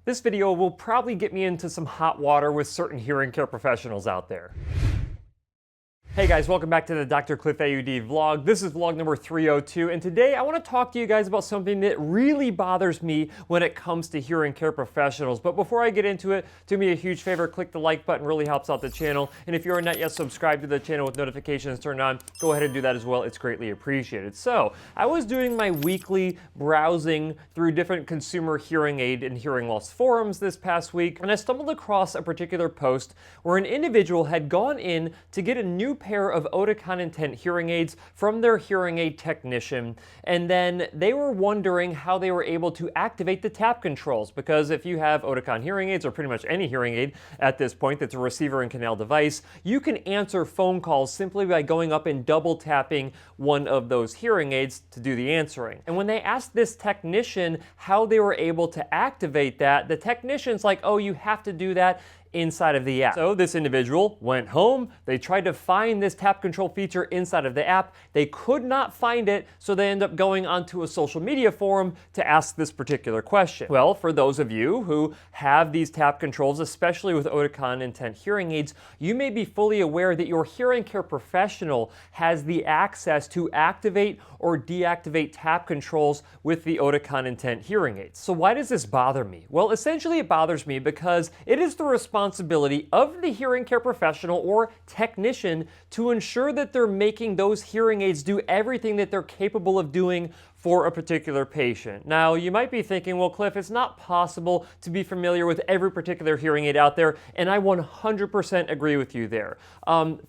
This video will probably get me into some hot water with certain hearing care professionals out there. Hey guys, welcome back to the DrCliffAuD vlog. This is vlog number 302, and today I want to talk to you guys about something that really bothers me when it comes to hearing care professionals. But before I get into it, do me a huge favor, click the like button, really helps out the channel. And if you're not yet subscribed to the channel with notifications turned on, go ahead and do that as well. It's greatly appreciated. So, I was doing my weekly browsing through different consumer hearing aid and hearing loss forums this past week, and I stumbled across a particular post where an individual had gone in to get a new pair of Oticon Intent hearing aids from their hearing aid technician, and then they were wondering how they were able to activate the tap controls, because if you have Oticon hearing aids, or pretty much any hearing aid at this point that's a receiver and canal device, you can answer phone calls simply by going up and double tapping one of those hearing aids to do the answering. And when they asked this technician how they were able to activate that, the technician's like, oh, you have to do that inside of the app. So this individual went home, they tried to find this tap control feature inside of the app, they could not find it, so they end up going onto a social media forum to ask this particular question. Well, for those of you who have these tap controls, especially with Oticon Intent hearing aids, you may be fully aware that your hearing care professional has the access to activate or deactivate tap controls with the Oticon Intent hearing aids. So why does this bother me? Well, essentially it bothers me because it is the responsibility of the hearing care professional or technician to ensure that they're making those hearing aids do everything that they're capable of doing for a particular patient. Now, you might be thinking, well, Cliff, it's not possible to be familiar with every particular hearing aid out there, and I 100% agree with you there.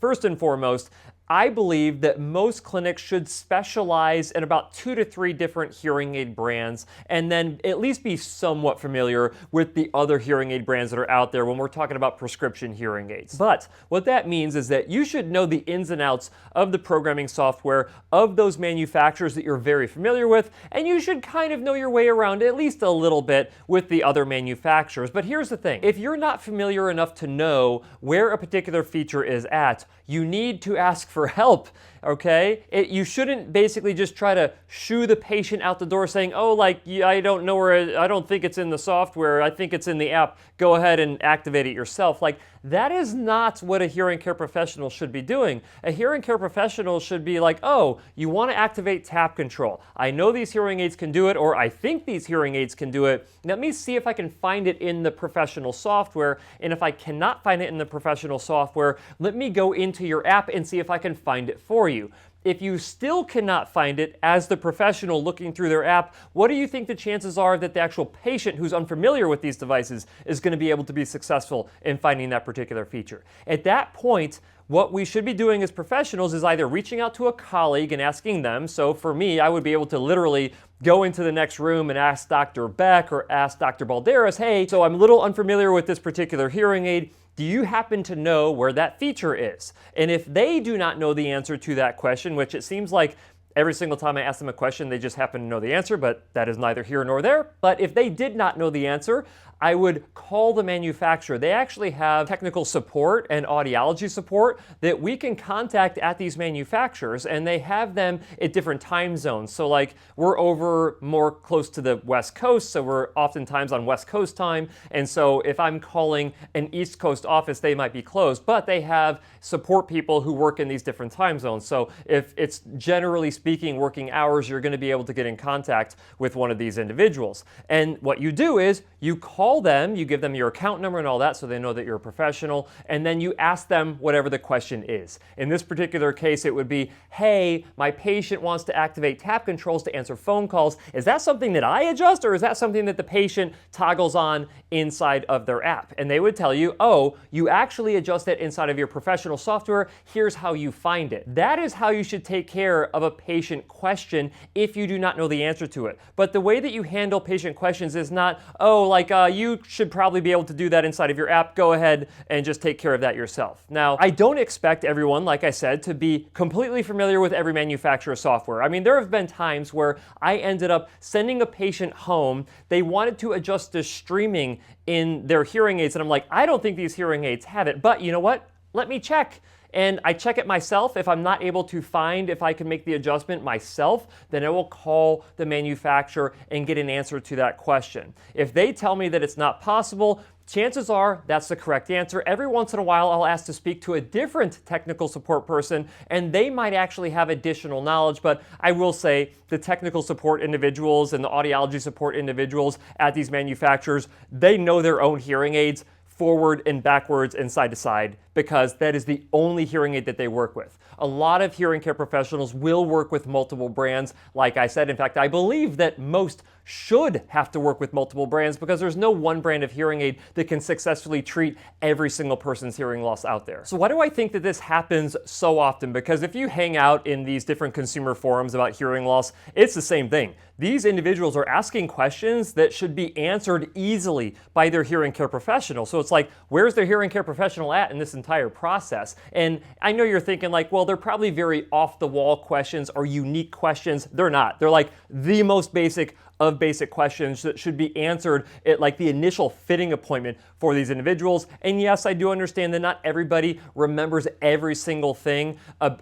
First and foremost, I believe that most clinics should specialize in about 2 to 3 different hearing aid brands, and then at least be somewhat familiar with the other hearing aid brands that are out there when we're talking about prescription hearing aids. But what that means is that you should know the ins and outs of the programming software of those manufacturers that you're very familiar with, and you should kind of know your way around at least a little bit with the other manufacturers. But here's the thing, if you're not familiar enough to know where a particular feature is at, you need to ask for help, okay? You shouldn't basically just try to shoo the patient out the door saying, oh, like, I don't know where, I don't think it's in the software, I think it's in the app, go ahead and activate it yourself. Like, that is not what a hearing care professional should be doing. A hearing care professional should be like, oh, you want to activate tap control. I know these hearing aids can do it, or I think these hearing aids can do it. Let me see if I can find it in the professional software, and if I cannot find it in the professional software, let me go into your app and see if I can find it for you. If you still cannot find it as the professional looking through their app, what do you think the chances are that the actual patient who's unfamiliar with these devices is going to be able to be successful in finding that particular feature? At that point, what we should be doing as professionals is either reaching out to a colleague and asking them. So for me, I would be able to literally go into the next room and ask Dr. Beck or ask Dr. Balderas, hey, so I'm a little unfamiliar with this particular hearing aid. Do you happen to know where that feature is? And if they do not know the answer to that question, which it seems like every single time I ask them a question, they just happen to know the answer, but that is neither here nor there. But if they did not know the answer, I would call the manufacturer. They actually have technical support and audiology support that we can contact at these manufacturers, and they have them at different time zones. So like, we're over more close to the West Coast, so we're oftentimes on West Coast time, and so if I'm calling an East Coast office, they might be closed, but they have support people who work in these different time zones. So if it's generally speaking working hours, you're going to be able to get in contact with one of these individuals. And what you do is you call them, you give them your account number and all that so they know that you're a professional, and then you ask them whatever the question is. In this particular case, it would be, hey, my patient wants to activate tap controls to answer phone calls. Is that something that I adjust, or is that something that the patient toggles on inside of their app? And they would tell you, oh, you actually adjust it inside of your professional software. Here's how you find it. That is how you should take care of a patient question if you do not know the answer to it. But the way that you handle patient questions is not, oh, like, you should probably be able to do that inside of your app. Go ahead and just take care of that yourself. Now, I don't expect everyone, like I said, to be completely familiar with every manufacturer's software. I mean, there have been times where I ended up sending a patient home. They wanted to adjust the streaming in their hearing aids, and I'm like, I don't think these hearing aids have it, but you know what? Let me check. and I check it myself. If I'm not able to find if I can make the adjustment myself, then I will call the manufacturer and get an answer to that question. If they tell me that it's not possible, chances are that's the correct answer. Every once in a while, I'll ask to speak to a different technical support person, and they might actually have additional knowledge, but I will say the technical support individuals and the audiology support individuals at these manufacturers, they know their own hearing aids forward and backwards and side to side, because that is the only hearing aid that they work with. A lot of hearing care professionals will work with multiple brands. Like I said, in fact, I believe that most should have to work with multiple brands because there's no one brand of hearing aid that can successfully treat every single person's hearing loss out there. So why do I think that this happens so often? Because if you hang out in these different consumer forums about hearing loss, it's the same thing. These individuals are asking questions that should be answered easily by their hearing care professional. So it's like, where's their hearing care professional at in this entire process? And I know you're thinking like, well, they're probably very off-the-wall questions or unique questions. They're not. They're like the most basic of basic questions that should be answered at like the initial fitting appointment for these individuals. And yes, I do understand that not everybody remembers every single thing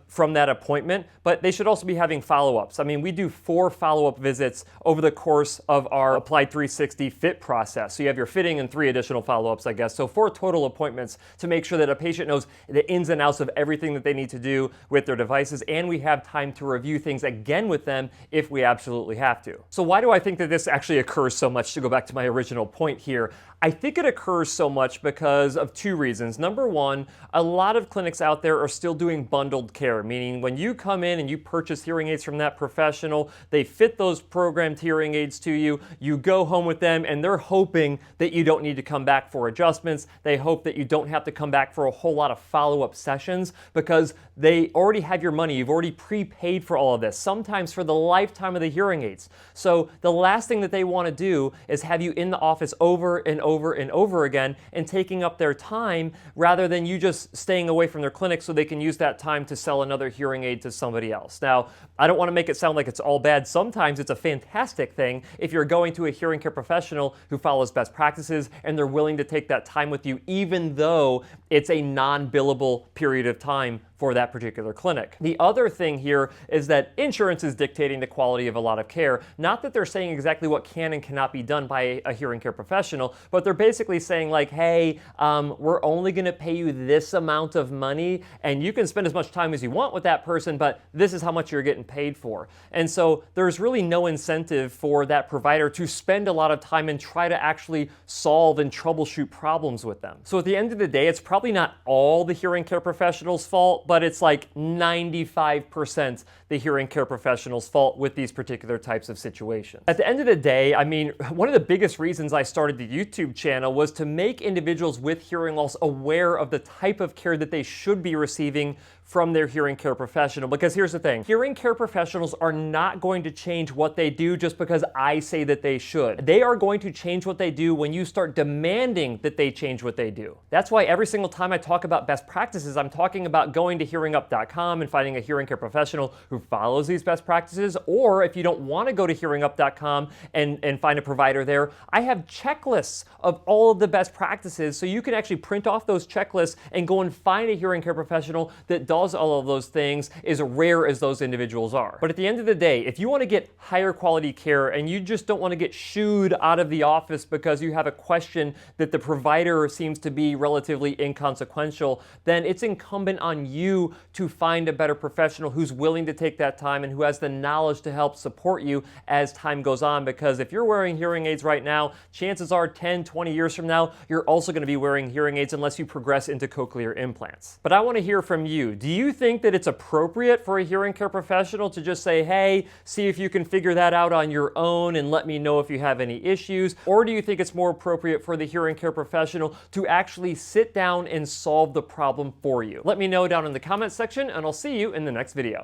from that appointment, but they should also be having follow-ups. I mean, we do 4 follow-up visits over the course of our Applied 360 fit process. So you have your fitting and 3 additional follow-ups, I guess. So 4 total appointments to make sure that a patient knows the ins and outs of everything that they need to do with their devices, and we have time to review things again with them if we absolutely have to. So why do I think that this actually occurs so much, to go back to my original point here? I think it occurs so much because of 2 reasons. Number one, a lot of clinics out there are still doing bundled care, meaning when you come in and you purchase hearing aids from that professional, they fit those programmed hearing aids to you, you go home with them, and they're hoping that you don't need to come back for adjustments. They hope that you don't have to come back for a whole lot of follow-up sessions because they already have your money. You've already prepaid for all of this, sometimes for the lifetime of the hearing aids. So the last thing that they want to do is have you in the office over and over and over again and taking up their time rather than you just staying away from their clinic so they can use that time to sell another hearing aid to somebody else. Now, I don't want to make it sound like it's all bad. Sometimes it's a fantastic thing if you're going to a hearing care professional who follows best practices and they're willing to take that time with you, even though it's a non-billable period of time for that particular clinic. The other thing here is that insurance is dictating the quality of a lot of care. Not that they're saying exactly what can and cannot be done by a hearing care professional, but they're basically saying like, hey, we're only gonna pay you this amount of money and you can spend as much time as you want with that person, but this is how much you're getting paid for. And so there's really no incentive for that provider to spend a lot of time and try to actually solve and troubleshoot problems with them. So at the end of the day, it's probably not all the hearing care professional's fault, but it's like 95% the hearing care professional's fault with these particular types of situations. At the end of the day, I mean, one of the biggest reasons I started the YouTube channel was to make individuals with hearing loss aware of the type of care that they should be receiving from their hearing care professional. Because here's the thing, hearing care professionals are not going to change what they do just because I say that they should. They are going to change what they do when you start demanding that they change what they do. That's why every single time I talk about best practices, I'm talking about going to hearingup.com and finding a hearing care professional who follows these best practices, or if you don't want to go to hearingup.com and find a provider there, I have checklists of all of the best practices so you can actually print off those checklists and go and find a hearing care professional that does all of those things, as rare as those individuals are. But at the end of the day, if you want to get higher quality care and you just don't want to get shooed out of the office because you have a question that the provider seems to be relatively inconsequential, then it's incumbent on you to find a better professional who's willing to take that time and who has the knowledge to help support you as time goes on. Because if you're wearing hearing aids right now, chances are 10, 20 years from now, you're also going to be wearing hearing aids unless you progress into cochlear implants. But I want to hear from you. Do you think that it's appropriate for a hearing care professional to just say, hey, see if you can figure that out on your own and let me know if you have any issues? Or do you think it's more appropriate for the hearing care professional to actually sit down and solve the problem for you? Let me know down in the comments section, and I'll see you in the next video.